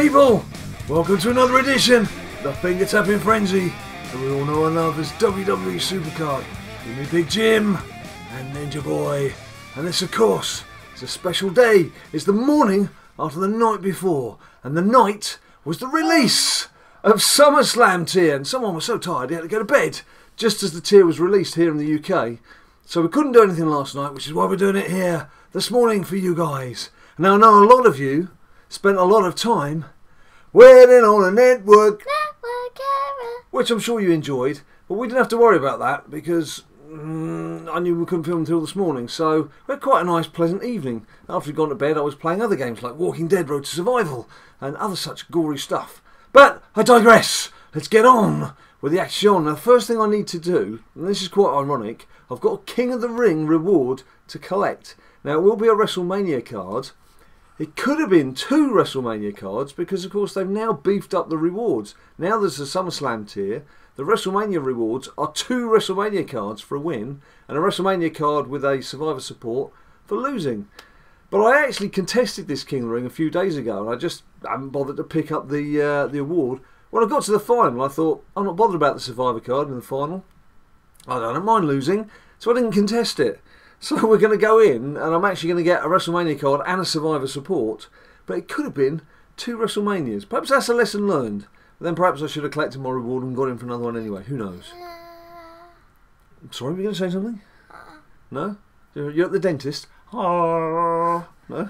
people, welcome to another edition of the Finger Tapping Frenzy that we all know and love as WWE SuperCard with me, Big Jim and Ninja Boy. And this, of course, is a special day. It's the morning after the night before, and the night was the release of SummerSlam tier, and someone was so tired he had to go to bed just as the tier was released here in the UK. So we couldn't do anything last night, which is why we're doing it here this morning for you guys. Now I know a lot of you spent a lot of time waiting on a network error, which I'm sure you enjoyed, but we didn't have to worry about that because I knew we couldn't film until this morning. So we had quite a nice pleasant evening. After we'd gone to bed I was playing other games like Walking Dead Road to Survival and other such gory stuff. But I digress. Let's get on with the action. Now, the first thing I need to do, and this is quite ironic, I've got a King of the Ring reward to collect. Now it will be a WrestleMania card. It could have been 2 WrestleMania cards because, of course, they've now beefed up the rewards. Now there's a SummerSlam tier. The WrestleMania rewards are 2 WrestleMania cards for a win and a WrestleMania card with a Survivor support for losing. But I actually contested this King of the Ring a few days ago and I just haven't bothered to pick up the award. When I got to the final, I thought, I'm not bothered about the Survivor card in the final. I don't mind losing, so I didn't contest it. So we're going to go in, and I'm actually going to get a WrestleMania card and a Survivor support. But it could have been 2 WrestleManias. Perhaps that's a lesson learned. But then perhaps I should have collected my reward and gone in for another one anyway. Who knows? Sorry, were you going to say something? No? You're at the dentist? No? Right.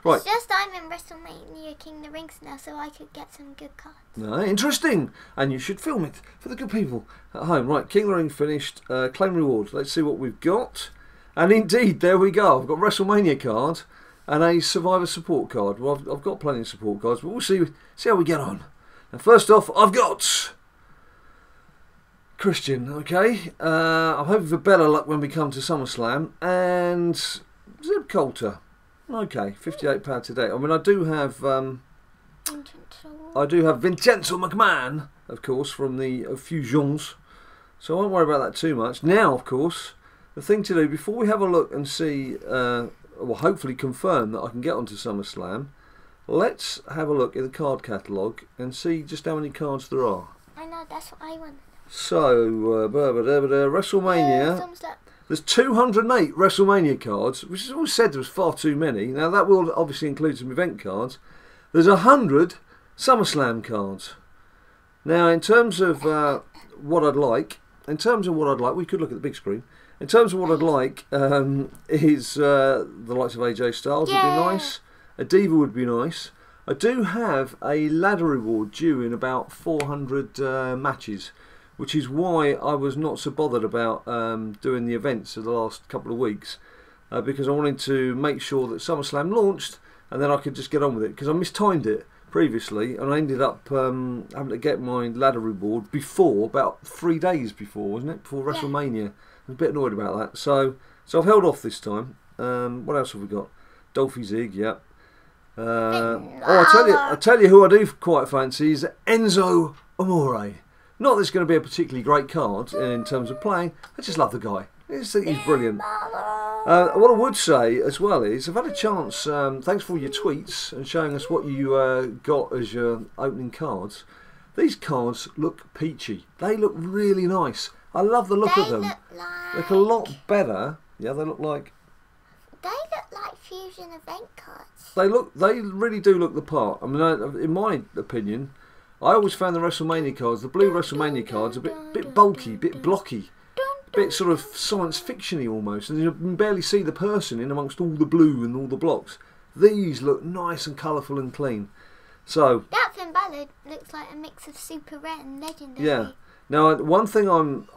It's just I'm in WrestleMania King of the Rings now, so I could get some good cards. No, interesting. And you should film it for the good people at home. Right, King of the Ring finished. Claim reward. Let's see what we've got. And indeed, there we go. I've got a WrestleMania card and a Survivor support card. Well, I've got plenty of support cards, but we'll see how we get on. Now, first off, I've got Christian, okay? I'm hoping for better luck when we come to SummerSlam. And Zeb Coulter. Okay, £58 today. I mean, I do have Vincenzo McMahon, of course, from the Fusions. So I won't worry about that too much. Now, of course, the thing to do before we have a look and see, well, hopefully confirm that I can get onto SummerSlam, let's have a look in the card catalogue and see just how many cards there are. I know, that's what I want. So, WrestleMania. There's 208 WrestleMania cards, which is always said there was far too many. Now that will obviously include some event cards. There's 100 SummerSlam cards. Now, in terms of what I'd like, we could look at the big screen. In terms of what I'd like, is the likes of AJ Styles would be nice. A Diva would be nice. I do have a ladder reward due in about 400 matches, which is why I was not so bothered about doing the events of the last couple of weeks, because I wanted to make sure that SummerSlam launched and then I could just get on with it, because I mistimed it previously and I ended up having to get my ladder reward before, about 3 days before, wasn't it? Before WrestleMania. I was a bit annoyed about that, so I've held off this time. What else have we got? Dolphy Zig, yeah. I tell you who I do quite fancy is Enzo Amore. Not that it's going to be a particularly great card in terms of playing. I just love the guy. He's brilliant. What I would say as well is I've had a chance. Thanks for all your tweets and showing us what you got as your opening cards. These cards look peachy. They look really nice. I love the look of them. They look a lot better. Yeah, they look like. They look like Fusion event cards. They really do look the part. I mean, in my opinion, I always found the WrestleMania cards, the blue WrestleMania cards, a bit bulky, bit blocky, a bit sort of science fiction-y almost, and you can barely see the person in amongst all the blue and all the blocks. These look nice and colourful and clean. So that Finn Balor looks like a mix of super rare and legendary. Yeah. Now, one thing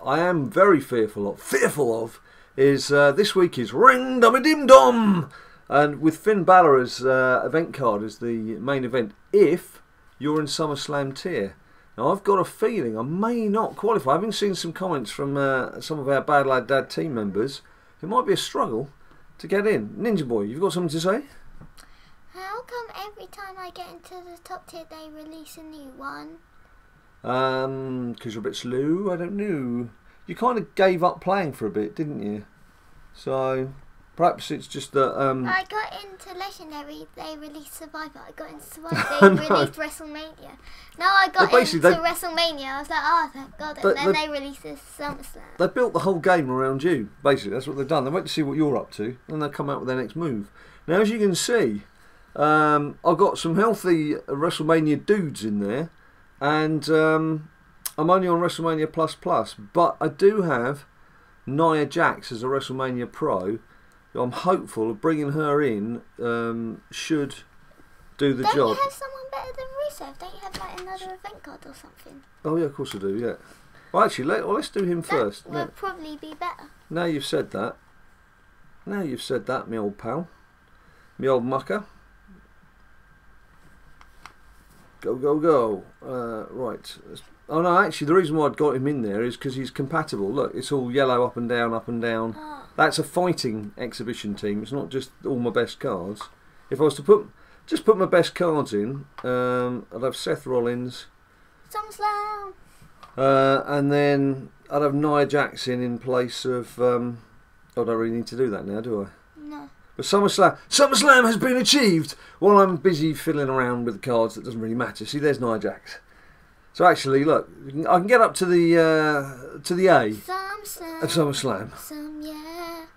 I am very fearful of is this week is Ring Dummy Dim Dom, and with Finn Balor's event card as the main event, if you're in SummerSlam tier. Now, I've got a feeling I may not qualify. I've been seeing some comments from some of our BadLadDad team members. It might be a struggle to get in. Ninja Boy, you've got something to say? How come every time I get into the top tier they release a new one? Because you're a bit slow, I don't know. You kind of gave up playing for a bit, didn't you? So, Perhaps it's just that. I got into Legendary, they released Survivor. I got into Survivor, they released WrestleMania. Now I got into WrestleMania, I was like, oh, thank God. And then they released this SummerSlam. They built the whole game around you, basically. That's what they've done. They wait to see what you're up to, and they'll come out with their next move. Now, as you can see, I've got some healthy WrestleMania dudes in there, and I'm only on WrestleMania Plus, but I do have Nia Jax as a WrestleMania Pro. I'm hopeful of bringing her in should do the job. Don't you have someone better than Rusev? Don't you have like another event card or something? Oh yeah, of course I do, yeah. Well actually, let's do him first. That would probably be better. Now you've said that. My old pal. My old mucker. Go. Right. Oh no, actually the reason why I'd got him in there is because he's compatible. Look, it's all yellow up and down. Oh. That's a fighting exhibition team. It's not just all my best cards. If I was to put my best cards in, I'd have Seth Rollins. SummerSlam. And then I'd have Nia Jax in place of. I don't really need to do that now, do I? No. But SummerSlam has been achieved while I'm busy fiddling around with the cards. That doesn't really matter. See, there's Nia Jax. So actually, look, I can get up to the A of SummerSlam. Yeah.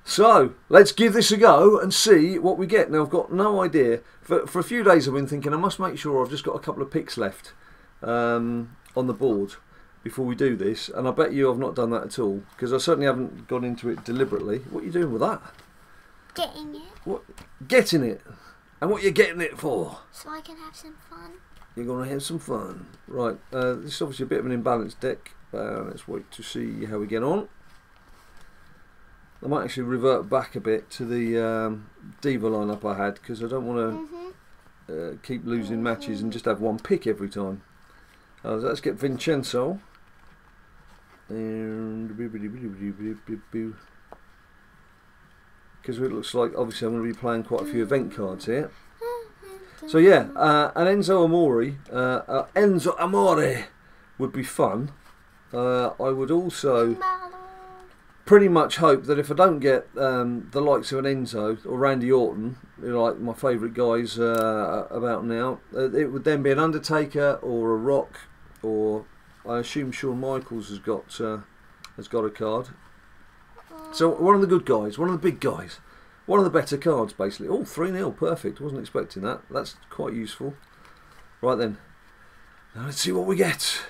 So let's give this a go and see what we get. Now I've got no idea. For a few days I've been thinking I must make sure I've just got a couple of picks left on the board before we do this. And I bet you I've not done that at all because I certainly haven't gone into it deliberately. What are you doing with that? Getting it. What? Getting it. And what are you getting it for? So I can have some fun. You're going to have some fun. Right, this is obviously a bit of an imbalanced deck. Let's wait to see how we get on. I might actually revert back a bit to the Diva lineup I had because I don't want to keep losing matches and just have one pick every time. Let's get Vincenzo. Because it looks like obviously I'm going to be playing quite a few event cards here. So yeah, an Enzo Amore would be fun. I would also pretty much hope that if I don't get the likes of an Enzo or Randy Orton, like my favourite guys about now, it would then be an Undertaker or a Rock, or I assume Shawn Michaels has got a card. So one of the good guys, one of the big guys. One of the better cards, basically. Oh, 3-0, perfect. Wasn't expecting that. That's quite useful. Right then. Now let's see what we get.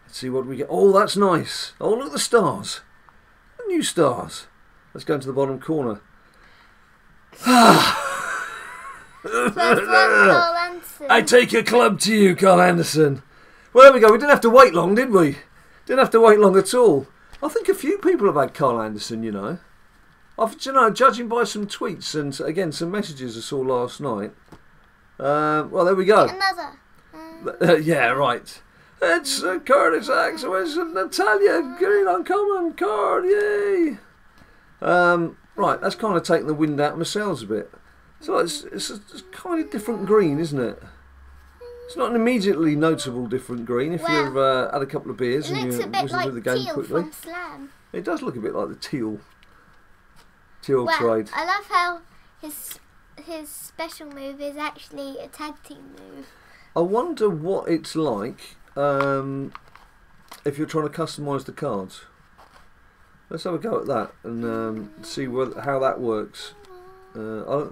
Let's see what we get. Oh, that's nice. Oh, look at the stars. The new stars. Let's go into the bottom corner. I take a club to you, Carl Anderson. Well, there we go. We didn't have to wait long, did we? Didn't have to wait long at all. I think a few people have had Carl Anderson, you know. Judging by some tweets and again some messages I saw last night. Well, there we go. Another. Yeah, right. It's Curtis Axel and Natalia Green Uncommon card, yay! Right, that's kind of taking the wind out of my sails a bit. So it's kind of different green, isn't it? It's not an immediately noticeable different green if you've had a couple of beers and you're listening to the game quickly. From Slam. It does look a bit like the teal trade. I love how his special move is actually a tag team move. I wonder what it's like if you're trying to customise the cards. Let's have a go at that and see how that works. Have I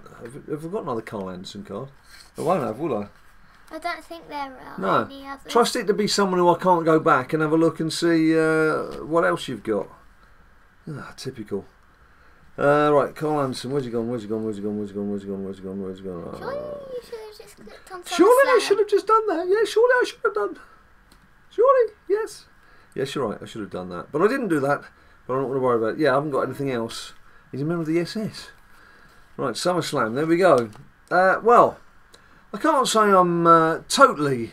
got another Carl Anderson card? I won't have, will I? I don't think there are any others. Trust it to be someone who I can't go back and have a look and see what else you've got. Typical. Right, Carl Anderson, where's he gone? Surely you should have just clicked on SummerSlam. Surely I should have just done that. Yeah, surely I should have done. Surely, yes. Yes, you're right, I should have done that. But I didn't do that. But I'm not going to worry about it. Yeah, I haven't got anything else. He's a member of the SS. Right, SummerSlam, there we go. Well, I can't say I'm totally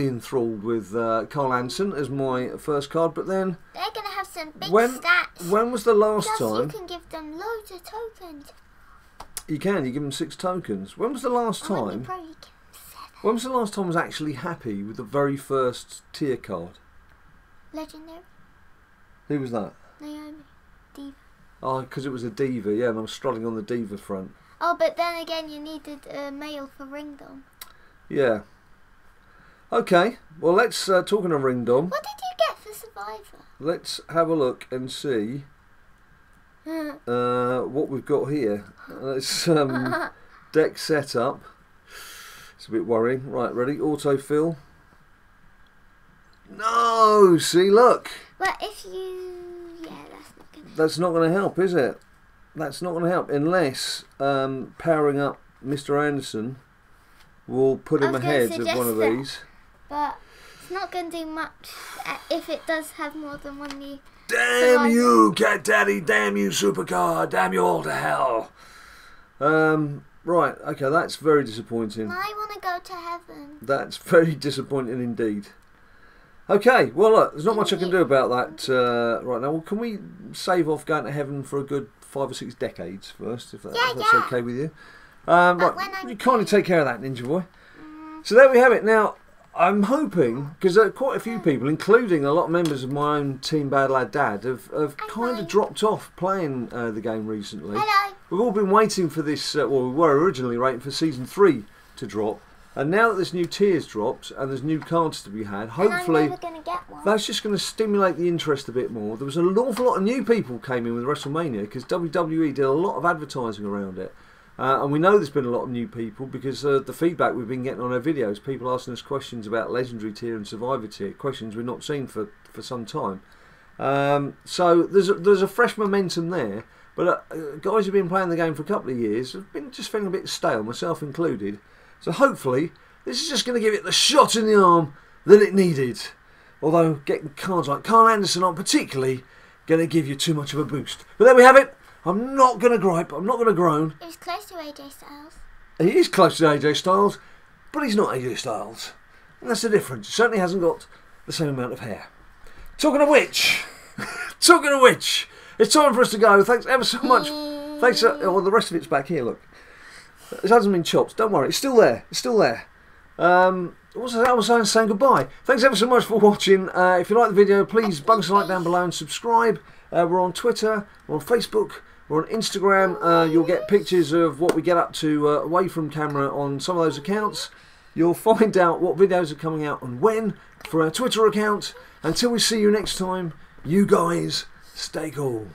enthralled with Carl Anderson as my first card, but then they're going to have some big stats. When was the last time? You can give them loads of tokens. You give them 6 tokens. When was the last time? When was the last time I was actually happy with the very first tier card? Legendary. Who was that? Naomi. Diva. Oh, because it was a Diva, yeah, and I'm strolling on the Diva front. Oh, but then again, you needed a male for ringdom. Yeah. Okay, well, let's, talking of ringdom... What did you get for Survivor? Let's have a look and see what we've got here. Let's deck setup. It's a bit worrying. Right, ready? Autofill. No! See, look! But if you... Yeah, that's not going to... That's not going to help, is it? That's not going to help unless powering up Mr. Anderson will put him ahead of one of these. But it's not going to do much if it does have more than one new. Damn you, Cat Daddy! Damn you, SuperCard! Damn you all to hell! Right, okay, that's very disappointing. I want to go to heaven. That's very disappointing indeed. Okay, well look, there's not much I can do about that right now. Well, can we save off going to heaven for a good 5 or 6 decades first, if that's okay with you? Right, you kindly take care of that, Ninja Boy. So there we have it. Now, I'm hoping, because quite a few people, including a lot of members of my own team BadLadDad, have kind of dropped off playing the game recently. Hello. We've all been waiting for this, well, we were originally waiting for Season 3 to drop, and now that this new tier's dropped and there's new cards to be had, hopefully I'm never gonna get one. That's just going to stimulate the interest a bit more. There was an awful lot of new people came in with WrestleMania because WWE did a lot of advertising around it. And we know there's been a lot of new people because the feedback we've been getting on our videos, people asking us questions about Legendary tier and Survivor tier, questions we've not seen for some time. So there's a fresh momentum there, but guys who've been playing the game for a couple of years have been just feeling a bit stale, myself included. So hopefully this is just going to give it the shot in the arm that it needed. Although getting cards like Carl Anderson on particularly going to give you too much of a boost. But there we have it. I'm not going to gripe, I'm not going to groan. He was close to AJ Styles. He is close to AJ Styles, but he's not AJ Styles. And that's the difference. He certainly hasn't got the same amount of hair. Talking of which, it's time for us to go. Thanks ever so much. Thanks, well, the rest of it's back here, look. It hasn't been chopped, don't worry, it's still there. It's still there. What's that? I was saying goodbye. Thanks ever so much for watching. If you like the video, please bung us a like down below and subscribe. We're on Twitter, we're on Facebook, we're on Instagram. You'll get pictures of what we get up to away from camera on some of those accounts. You'll find out what videos are coming out and when for our Twitter account. Until we see you next time, you guys stay cool.